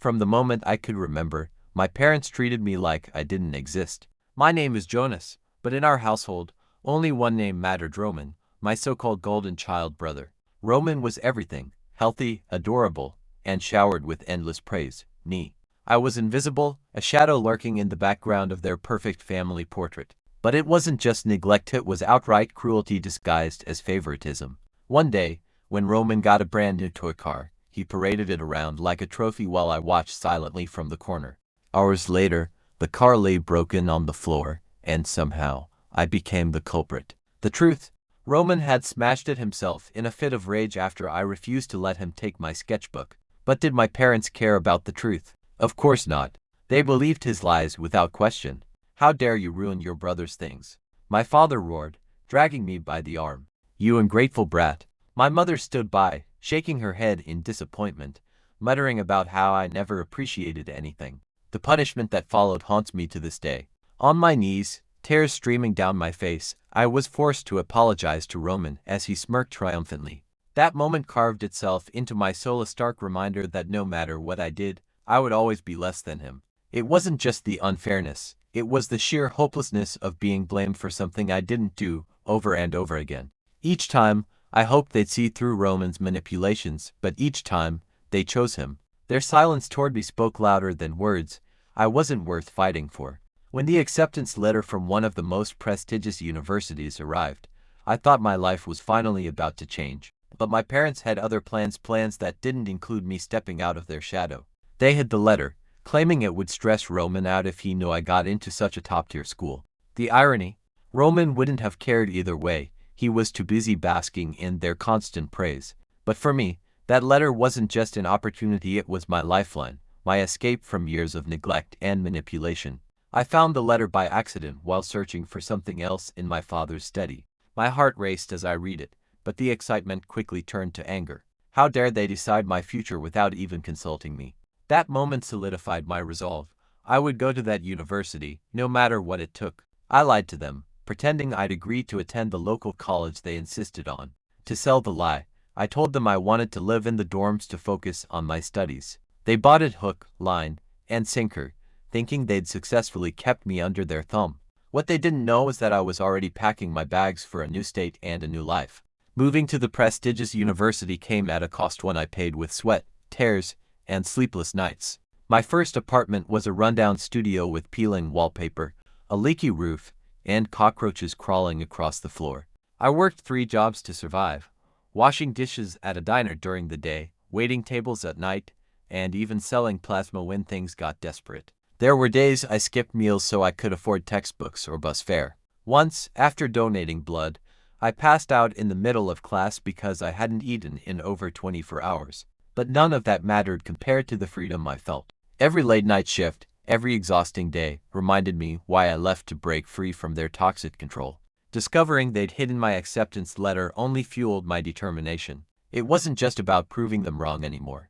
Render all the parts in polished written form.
From the moment I could remember, my parents treated me like I didn't exist. My name is Jonas, but in our household, only one name mattered: Roman, my so-called golden child brother. Roman was everything: healthy, adorable, and showered with endless praise. I was invisible, a shadow lurking in the background of their perfect family portrait. But it wasn't just neglect, it was outright cruelty disguised as favoritism. One day, when Roman got a brand new toy car, he paraded it around like a trophy while I watched silently from the corner. Hours later, the car lay broken on the floor, and somehow, I became the culprit. The truth: Roman had smashed it himself in a fit of rage after I refused to let him take my sketchbook. But did my parents care about the truth? Of course not. They believed his lies without question. "How dare you ruin your brother's things?" my father roared, dragging me by the arm. "You ungrateful brat." My mother stood by, shaking her head in disappointment, muttering about how I never appreciated anything. The punishment that followed haunts me to this day. On my knees, tears streaming down my face, I was forced to apologize to Roman as he smirked triumphantly. That moment carved itself into my soul, a stark reminder that no matter what I did, I would always be less than him. It wasn't just the unfairness, it was the sheer hopelessness of being blamed for something I didn't do, over and over again. Each time, I hoped they'd see through Roman's manipulations, but each time, they chose him. Their silence toward me spoke louder than words. I wasn't worth fighting for. When the acceptance letter from one of the most prestigious universities arrived, I thought my life was finally about to change. But my parents had other plans that didn't include me stepping out of their shadow. They hid the letter, claiming it would stress Roman out if he knew I got into such a top-tier school. The irony: Roman wouldn't have cared either way. He was too busy basking in their constant praise. But for me, that letter wasn't just an opportunity, it was my lifeline, my escape from years of neglect and manipulation. I found the letter by accident while searching for something else in my father's study. My heart raced as I read it, but the excitement quickly turned to anger. How dare they decide my future without even consulting me? That moment solidified my resolve. I would go to that university, no matter what it took. I lied to them, pretending I'd agreed to attend the local college they insisted on. To sell the lie, I told them I wanted to live in the dorms to focus on my studies. They bought it hook, line, and sinker, thinking they'd successfully kept me under their thumb. What they didn't know was that I was already packing my bags for a new state and a new life. Moving to the prestigious university came at a cost, one I paid with sweat, tears, and sleepless nights. My first apartment was a rundown studio with peeling wallpaper, a leaky roof, and cockroaches crawling across the floor. I worked 3 jobs to survive: washing dishes at a diner during the day, waiting tables at night, and even selling plasma when things got desperate. There were days I skipped meals so I could afford textbooks or bus fare. Once, after donating blood, I passed out in the middle of class because I hadn't eaten in over 24 hours. But none of that mattered compared to the freedom I felt. Every late-night shift, every exhausting day, reminded me why I left to break free from their toxic control. Discovering they'd hidden my acceptance letter only fueled my determination. It wasn't just about proving them wrong anymore.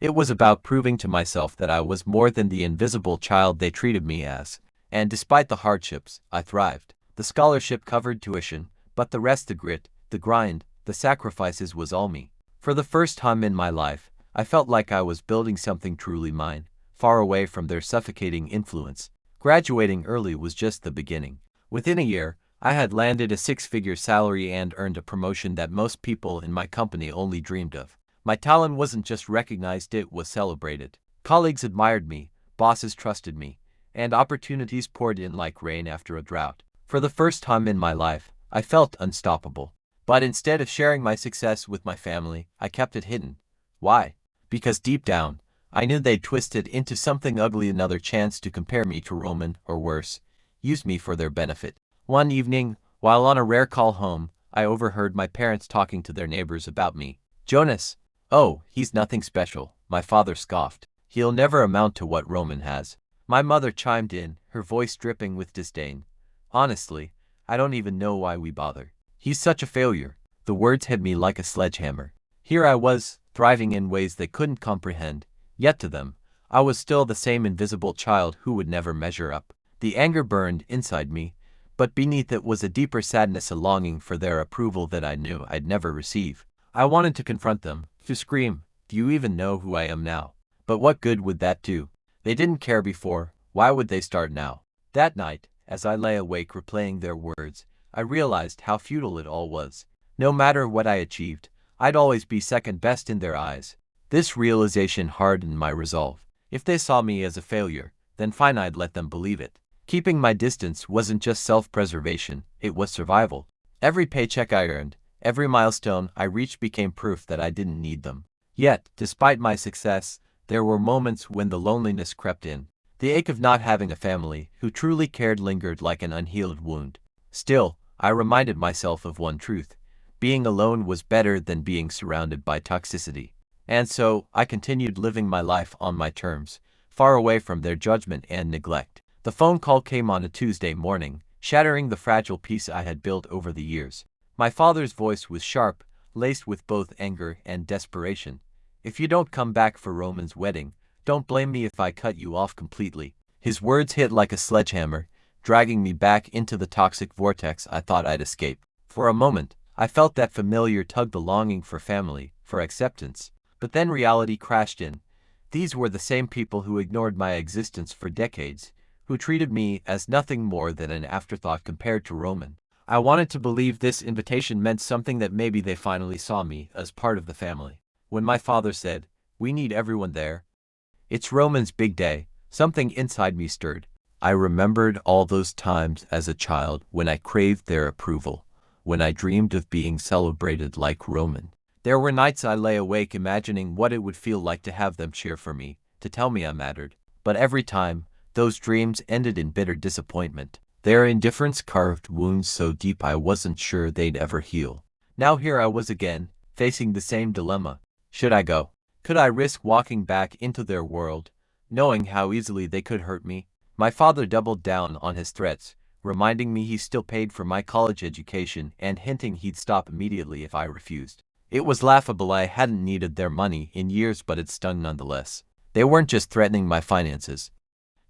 It was about proving to myself that I was more than the invisible child they treated me as. And despite the hardships, I thrived. The scholarship covered tuition, but the rest, the grit, the grind, the sacrifices, was all me. For the first time in my life, I felt like I was building something truly mine, far away from their suffocating influence. Graduating early was just the beginning. Within a year, I had landed a 6-figure salary and earned a promotion that most people in my company only dreamed of. My talent wasn't just recognized, it was celebrated. Colleagues admired me, bosses trusted me, and opportunities poured in like rain after a drought. For the first time in my life, I felt unstoppable. But instead of sharing my success with my family, I kept it hidden. Why? Because deep down, I knew they'd twist it into something ugly, another chance to compare me to Roman, or worse, use me for their benefit. One evening, while on a rare call home, I overheard my parents talking to their neighbors about me. "Jonas? Oh, he's nothing special," my father scoffed. "He'll never amount to what Roman has." My mother chimed in, her voice dripping with disdain. "Honestly, I don't even know why we bother. He's such a failure." The words hit me like a sledgehammer. Here I was, thriving in ways they couldn't comprehend, yet to them, I was still the same invisible child who would never measure up. The anger burned inside me, but beneath it was a deeper sadness, a longing for their approval that I knew I'd never receive. I wanted to confront them, to scream, "Do you even know who I am now?" But what good would that do? They didn't care before, why would they start now? That night, as I lay awake replaying their words, I realized how futile it all was. No matter what I achieved, I'd always be second best in their eyes. This realization hardened my resolve. If they saw me as a failure, then fine, I'd let them believe it. Keeping my distance wasn't just self-preservation, it was survival. Every paycheck I earned, every milestone I reached became proof that I didn't need them. Yet, despite my success, there were moments when the loneliness crept in. The ache of not having a family who truly cared lingered like an unhealed wound. Still, I reminded myself of one truth. Being alone was better than being surrounded by toxicity. And so, I continued living my life on my terms, far away from their judgment and neglect. The phone call came on a Tuesday morning, shattering the fragile peace I had built over the years. My father's voice was sharp, laced with both anger and desperation. "If you don't come back for Roman's wedding, don't blame me if I cut you off completely." His words hit like a sledgehammer, dragging me back into the toxic vortex I thought I'd escape. For a moment, I felt that familiar tug, the longing for family, for acceptance. But then reality crashed in. These were the same people who ignored my existence for decades, who treated me as nothing more than an afterthought compared to Roman. I wanted to believe this invitation meant something, that maybe they finally saw me as part of the family. When my father said, "We need everyone there. It's Roman's big day," something inside me stirred. I remembered all those times as a child when I craved their approval, when I dreamed of being celebrated like Roman. There were nights I lay awake imagining what it would feel like to have them cheer for me, to tell me I mattered. But every time, those dreams ended in bitter disappointment. Their indifference carved wounds so deep I wasn't sure they'd ever heal. Now here I was again, facing the same dilemma. Should I go? Could I risk walking back into their world, knowing how easily they could hurt me? My father doubled down on his threats, reminding me he still paid for my college education and hinting he'd stop immediately if I refused. It was laughable. I hadn't needed their money in years, but it stung nonetheless. They weren't just threatening my finances.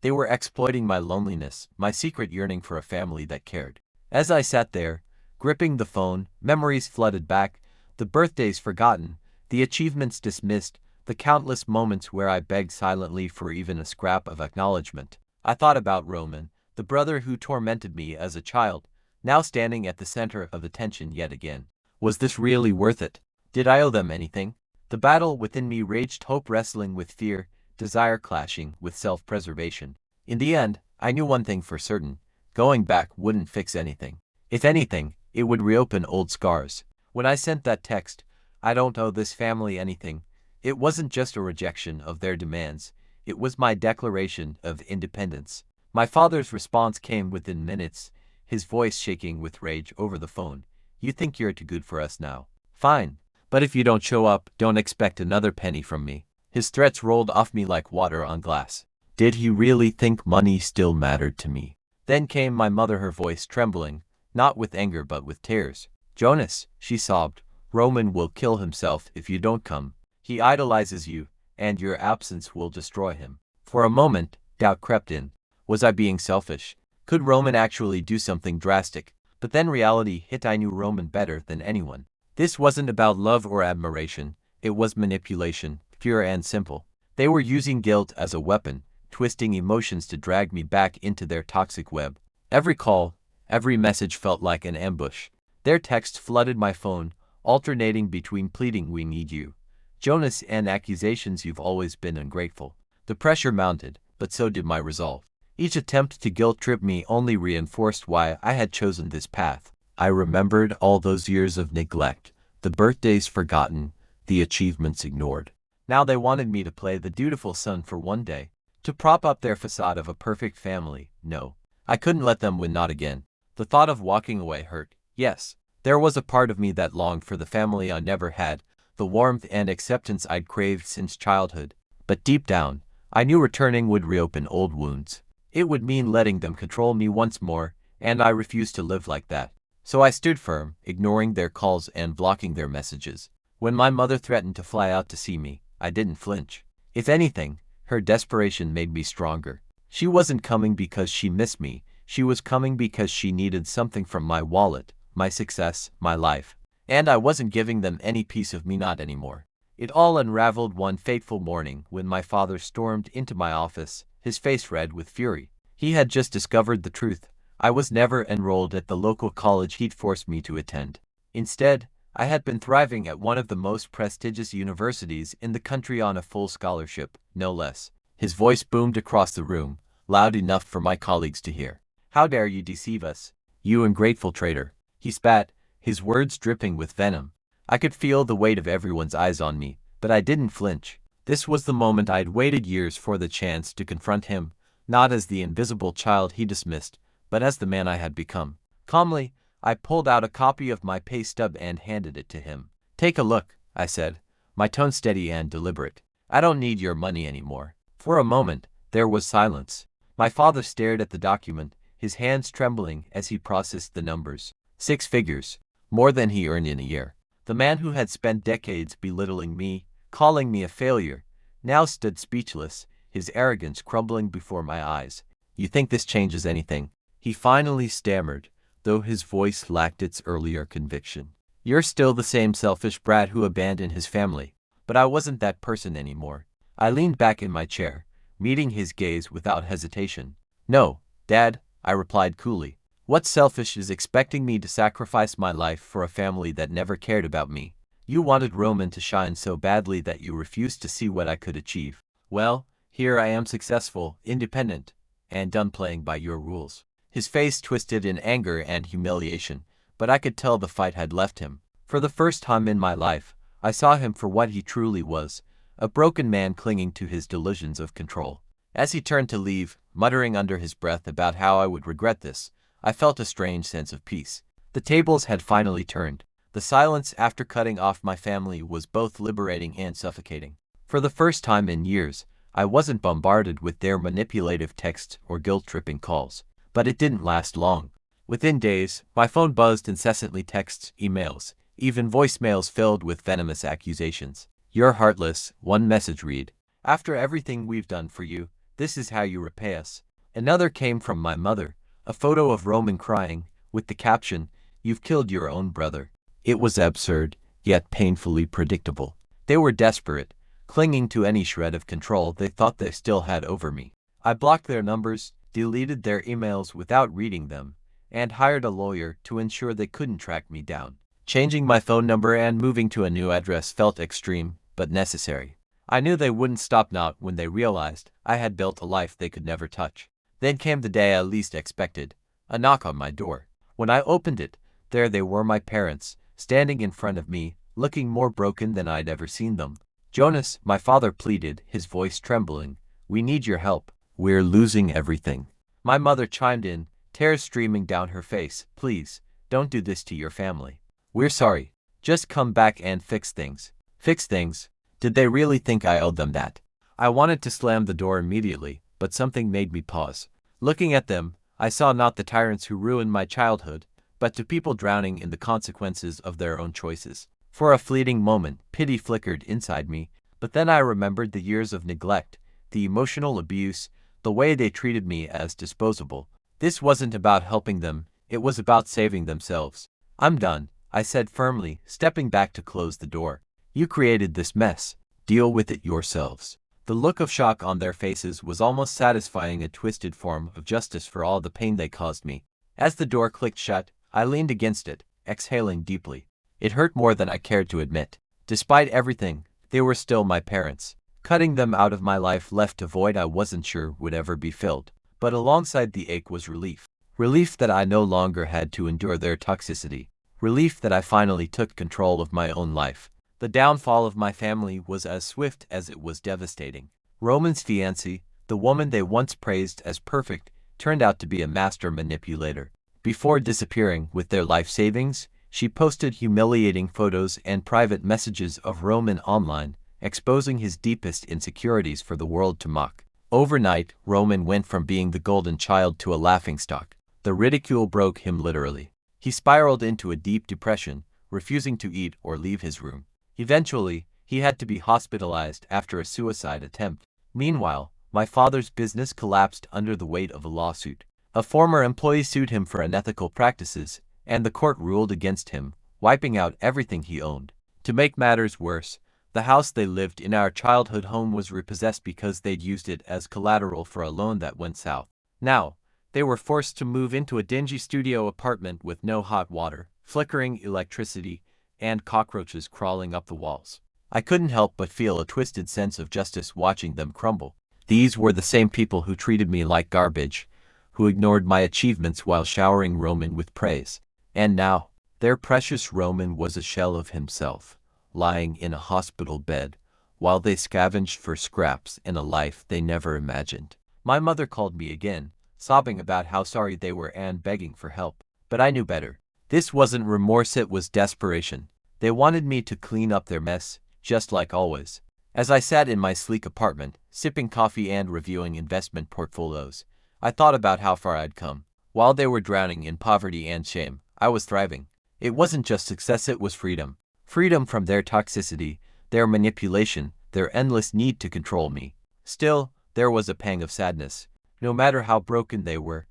They were exploiting my loneliness, my secret yearning for a family that cared. As I sat there, gripping the phone, memories flooded back, the birthdays forgotten, the achievements dismissed, the countless moments where I begged silently for even a scrap of acknowledgement. I thought about Roman, the brother who tormented me as a child, now standing at the center of attention yet again. Was this really worth it? Did I owe them anything? The battle within me raged, hope wrestling with fear, desire clashing with self-preservation. In the end, I knew one thing for certain: going back wouldn't fix anything. If anything, it would reopen old scars. When I sent that text, "I don't owe this family anything," it wasn't just a rejection of their demands, it was my declaration of independence. My father's response came within minutes, his voice shaking with rage over the phone. "You think you're too good for us now? Fine. But if you don't show up, don't expect another penny from me." His threats rolled off me like water on glass. Did he really think money still mattered to me? Then came my mother, her voice trembling, not with anger but with tears. "Jonas," she sobbed, "Roman will kill himself if you don't come. He idolizes you, and your absence will destroy him." For a moment, doubt crept in. Was I being selfish? Could Roman actually do something drastic? But then reality hit. I knew Roman better than anyone. This wasn't about love or admiration, it was manipulation, pure and simple. They were using guilt as a weapon, twisting emotions to drag me back into their toxic web. Every call, every message felt like an ambush. Their texts flooded my phone, alternating between pleading "we need you, Jonas," and accusations "you've always been ungrateful." The pressure mounted, but so did my resolve. Each attempt to guilt-trip me only reinforced why I had chosen this path. I remembered all those years of neglect, the birthdays forgotten, the achievements ignored. Now they wanted me to play the dutiful son for one day, to prop up their facade of a perfect family. No, I couldn't let them win, not again. The thought of walking away hurt. Yes, there was a part of me that longed for the family I never had, the warmth and acceptance I'd craved since childhood. But deep down, I knew returning would reopen old wounds. It would mean letting them control me once more, and I refused to live like that. So I stood firm, ignoring their calls and blocking their messages. When my mother threatened to fly out to see me, I didn't flinch. If anything, her desperation made me stronger. She wasn't coming because she missed me, she was coming because she needed something from my wallet, my success, my life. And I wasn't giving them any piece of me, not anymore. It all unraveled one fateful morning when my father stormed into my office, his face red with fury. He had just discovered the truth. I was never enrolled at the local college he'd forced me to attend. Instead, I had been thriving at one of the most prestigious universities in the country on a full scholarship, no less. His voice boomed across the room, loud enough for my colleagues to hear. "How dare you deceive us, you ungrateful traitor?" He spat, his words dripping with venom. I could feel the weight of everyone's eyes on me, but I didn't flinch. This was the moment I'd waited years for the chance to confront him, not as the invisible child he dismissed, but as the man I had become. Calmly, I pulled out a copy of my pay stub and handed it to him. "Take a look," I said, my tone steady and deliberate. "I don't need your money anymore." For a moment, there was silence. My father stared at the document, his hands trembling as he processed the numbers. 6 figures, more than he earned in a year. The man who had spent decades belittling me, calling me a failure, now stood speechless, his arrogance crumbling before my eyes. "You think this changes anything?" he finally stammered, though his voice lacked its earlier conviction. "You're still the same selfish brat who abandoned his family." But I wasn't that person anymore. I leaned back in my chair, meeting his gaze without hesitation. "No, Dad," I replied coolly. "What's selfish is expecting me to sacrifice my life for a family that never cared about me. You wanted Roman to shine so badly that you refused to see what I could achieve. Well, here I am, successful, independent, and done playing by your rules." His face twisted in anger and humiliation, but I could tell the fight had left him. For the first time in my life, I saw him for what he truly was, a broken man clinging to his delusions of control. As he turned to leave, muttering under his breath about how I would regret this, I felt a strange sense of peace. The tables had finally turned. The silence after cutting off my family was both liberating and suffocating. For the first time in years, I wasn't bombarded with their manipulative texts or guilt-tripping calls. But it didn't last long. Within days, my phone buzzed incessantly, texts, emails, even voicemails filled with venomous accusations. "You're heartless," one message read. "After everything we've done for you, this is how you repay us." Another came from my mother, a photo of Roman crying, with the caption, "You've killed your own brother." It was absurd, yet painfully predictable. They were desperate, clinging to any shred of control they thought they still had over me. I blocked their numbers, deleted their emails without reading them, and hired a lawyer to ensure they couldn't track me down. Changing my phone number and moving to a new address felt extreme, but necessary. I knew they wouldn't stop now when they realized I had built a life they could never touch. Then came the day I least expected, a knock on my door. When I opened it, there they were, my parents, standing in front of me, looking more broken than I'd ever seen them. "Jonas," my father pleaded, his voice trembling, "we need your help. We're losing everything." My mother chimed in, tears streaming down her face. "Please, don't do this to your family. We're sorry. Just come back and fix things." Fix things? Did they really think I owed them that? I wanted to slam the door immediately, but something made me pause. Looking at them, I saw not the tyrants who ruined my childhood, but two people drowning in the consequences of their own choices. For a fleeting moment, pity flickered inside me, but then I remembered the years of neglect, the emotional abuse, the way they treated me as disposable. This wasn't about helping them, it was about saving themselves. "I'm done," I said firmly, stepping back to close the door. "You created this mess. Deal with it yourselves." The look of shock on their faces was almost satisfying, a twisted form of justice for all the pain they caused me. As the door clicked shut, I leaned against it, exhaling deeply. It hurt more than I cared to admit. Despite everything, they were still my parents. Cutting them out of my life left a void I wasn't sure would ever be filled. But alongside the ache was relief. Relief that I no longer had to endure their toxicity. Relief that I finally took control of my own life. The downfall of my family was as swift as it was devastating. Roman's fiancée, the woman they once praised as perfect, turned out to be a master manipulator. Before disappearing with their life savings, she posted humiliating photos and private messages of Roman online, exposing his deepest insecurities for the world to mock. Overnight, Roman went from being the golden child to a laughingstock. The ridicule broke him literally. He spiraled into a deep depression, refusing to eat or leave his room. Eventually, he had to be hospitalized after a suicide attempt. Meanwhile, my father's business collapsed under the weight of a lawsuit. A former employee sued him for unethical practices, and the court ruled against him, wiping out everything he owned. To make matters worse, The house they lived in, our childhood home, was repossessed because they'd used it as collateral for a loan that went south. Now, they were forced to move into a dingy studio apartment with no hot water, flickering electricity, and cockroaches crawling up the walls. I couldn't help but feel a twisted sense of justice watching them crumble. These were the same people who treated me like garbage, who ignored my achievements while showering Roman with praise. And now, their precious Roman was a shell of himself, lying in a hospital bed, while they scavenged for scraps in a life they never imagined. My mother called me again, sobbing about how sorry they were and begging for help. But I knew better. This wasn't remorse, it was desperation. They wanted me to clean up their mess, just like always. As I sat in my sleek apartment, sipping coffee and reviewing investment portfolios, I thought about how far I'd come. While they were drowning in poverty and shame, I was thriving. It wasn't just success, it was freedom. Freedom from their toxicity, their manipulation, their endless need to control me. Still, there was a pang of sadness. No matter how broken they were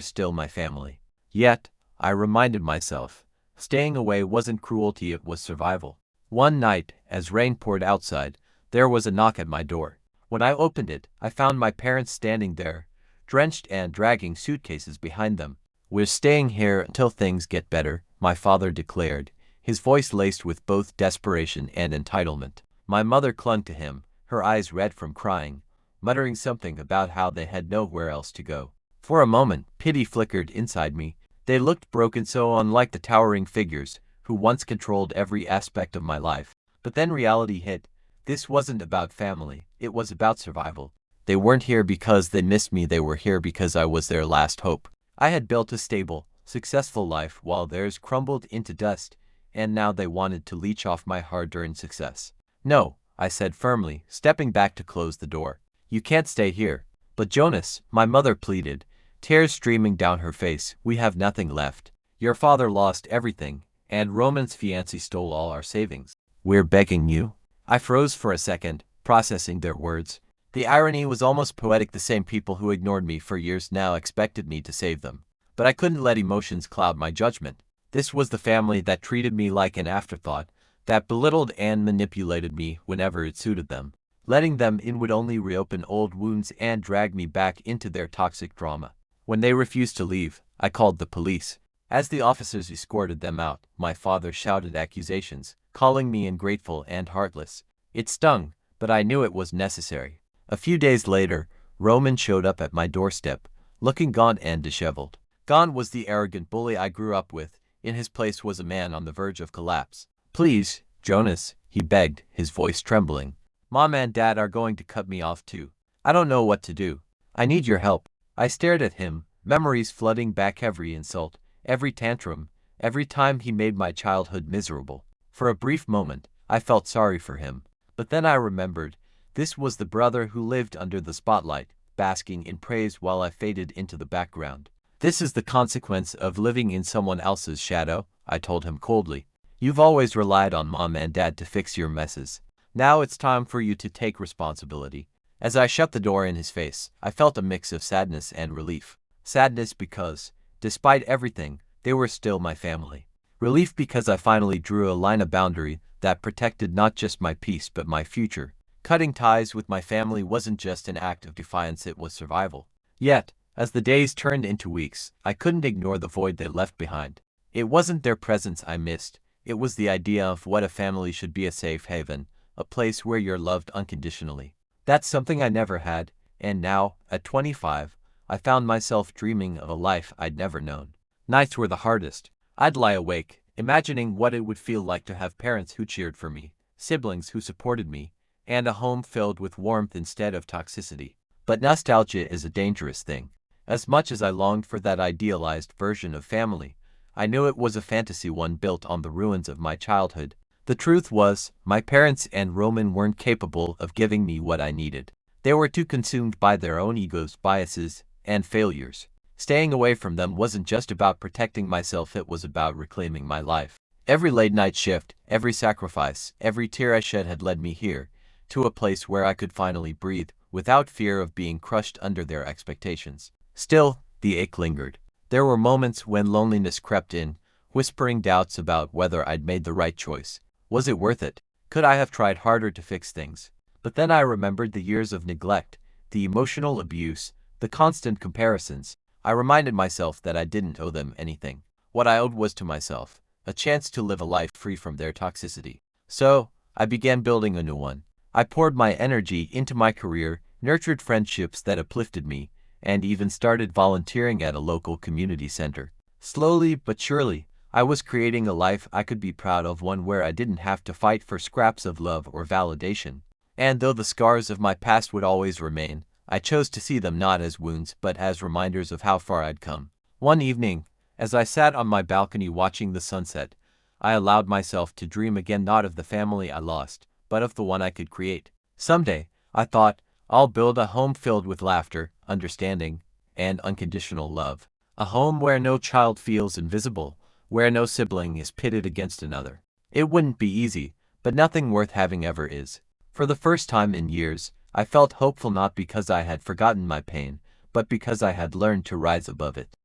still my family. Yet, I reminded myself, staying away wasn't cruelty, it was survival. One night, as rain poured outside, there was a knock at my door. When I opened it, I found my parents standing there, drenched and dragging suitcases behind them. "We're staying here until things get better," my father declared, his voice laced with both desperation and entitlement. My mother clung to him, her eyes red from crying, muttering something about how they had nowhere else to go. For a moment, pity flickered inside me. They looked broken, so unlike the towering figures who once controlled every aspect of my life. But then reality hit. This wasn't about family, it was about survival. They weren't here because they missed me, they were here because I was their last hope. I had built a stable, successful life while theirs crumbled into dust, and now they wanted to leech off my hard-earned success. "No," I said firmly, stepping back to close the door. "You can't stay here." "But Jonas," my mother pleaded, tears streaming down her face, "we have nothing left. Your father lost everything, and Roman's fiancé stole all our savings. We're begging you." I froze for a second, processing their words. The irony was almost poetic. The same people who ignored me for years now expected me to save them. But I couldn't let emotions cloud my judgment. This was the family that treated me like an afterthought, that belittled and manipulated me whenever it suited them. Letting them in would only reopen old wounds and drag me back into their toxic drama. When they refused to leave, I called the police. As the officers escorted them out, my father shouted accusations, calling me ungrateful and heartless. It stung, but I knew it was necessary. A few days later, Roman showed up at my doorstep, looking gaunt and disheveled. Gone was the arrogant bully I grew up with. In his place was a man on the verge of collapse. "Please, Jonas," he begged, his voice trembling. "Mom and Dad are going to cut me off too. I don't know what to do. I need your help." I stared at him, memories flooding back, every insult, every tantrum, every time he made my childhood miserable. For a brief moment, I felt sorry for him. But then I remembered, this was the brother who lived under the spotlight, basking in praise while I faded into the background. "This is the consequence of living in someone else's shadow," I told him coldly. "You've always relied on Mom and Dad to fix your messes. Now it's time for you to take responsibility." As I shut the door in his face, I felt a mix of sadness and relief. Sadness because, despite everything, they were still my family. Relief because I finally drew a line, a boundary that protected not just my peace but my future. Cutting ties with my family wasn't just an act of defiance, it was survival. Yet, as the days turned into weeks, I couldn't ignore the void they left behind. It wasn't their presence I missed, it was the idea of what a family should be: a safe haven, a place where you're loved unconditionally. That's something I never had, and now, at 25, I found myself dreaming of a life I'd never known. Nights were the hardest. I'd lie awake, imagining what it would feel like to have parents who cheered for me, siblings who supported me, and a home filled with warmth instead of toxicity. But nostalgia is a dangerous thing. As much as I longed for that idealized version of family, I knew it was a fantasy, one built on the ruins of my childhood. The truth was, my parents and Roman weren't capable of giving me what I needed. They were too consumed by their own egos, biases, and failures. Staying away from them wasn't just about protecting myself, it was about reclaiming my life. Every late-night shift, every sacrifice, every tear I shed had led me here, to a place where I could finally breathe, without fear of being crushed under their expectations. Still, the ache lingered. There were moments when loneliness crept in, whispering doubts about whether I'd made the right choice. Was it worth it? Could I have tried harder to fix things? But then I remembered the years of neglect, the emotional abuse, the constant comparisons. I reminded myself that I didn't owe them anything. What I owed was to myself, a chance to live a life free from their toxicity. So, I began building a new one. I poured my energy into my career, nurtured friendships that uplifted me, and even started volunteering at a local community center. Slowly but surely, I was creating a life I could be proud of, one where I didn't have to fight for scraps of love or validation. And though the scars of my past would always remain, I chose to see them not as wounds but as reminders of how far I'd come. One evening, as I sat on my balcony watching the sunset, I allowed myself to dream again, not of the family I lost, but of the one I could create. Someday, I thought, I'll build a home filled with laughter, understanding, and unconditional love. A home where no child feels invisible, where no sibling is pitted against another. It wouldn't be easy, but nothing worth having ever is. For the first time in years, I felt hopeful, not because I had forgotten my pain, but because I had learned to rise above it.